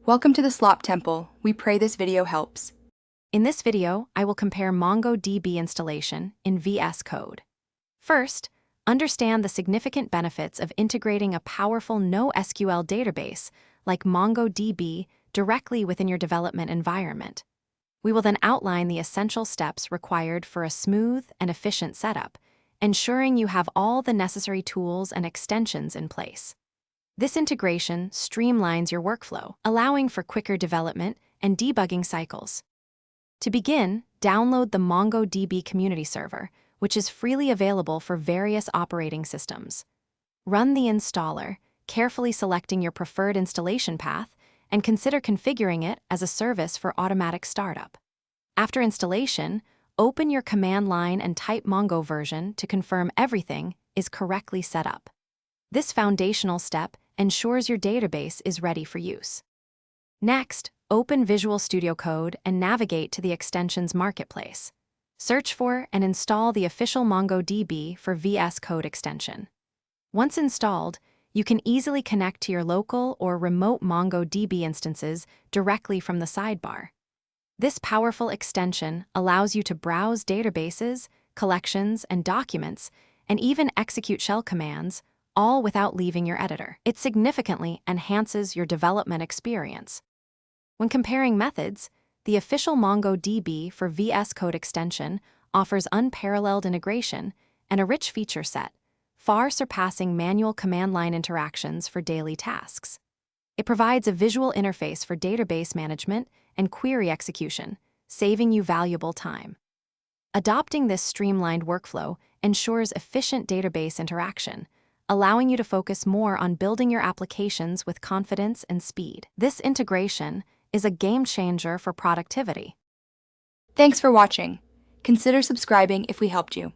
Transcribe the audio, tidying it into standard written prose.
Welcome to the Slop Temple. We pray this video helps. In this video, I will compare MongoDB installation in VS Code. First, understand the significant benefits of integrating a powerful NoSQL database like MongoDB directly within your development environment. We will then outline the essential steps required for a smooth and efficient setup, ensuring you have all the necessary tools and extensions in place. This integration streamlines your workflow, allowing for quicker development and debugging cycles. To begin, download the MongoDB community server, which is freely available for various operating systems. Run the installer, carefully selecting your preferred installation path, and consider configuring it as a service for automatic startup. After installation, open your command line and type Mongo version to confirm everything is correctly set up. This foundational step ensures your database is ready for use. Next, open Visual Studio Code and navigate to the extensions marketplace. Search for and install the official MongoDB for VS Code extension. Once installed, you can easily connect to your local or remote MongoDB instances directly from the sidebar. This powerful extension allows you to browse databases, collections, and documents, and even execute shell commands, all without leaving your editor. It significantly enhances your development experience. When comparing methods, the official MongoDB for VS Code extension offers unparalleled integration and a rich feature set, far surpassing manual command line interactions for daily tasks. It provides a visual interface for database management and query execution, saving you valuable time. Adopting this streamlined workflow ensures efficient database interaction, allowing you to focus more on building your applications with confidence and speed. This integration is a game changer for productivity. Thanks for watching. Consider subscribing if we helped you.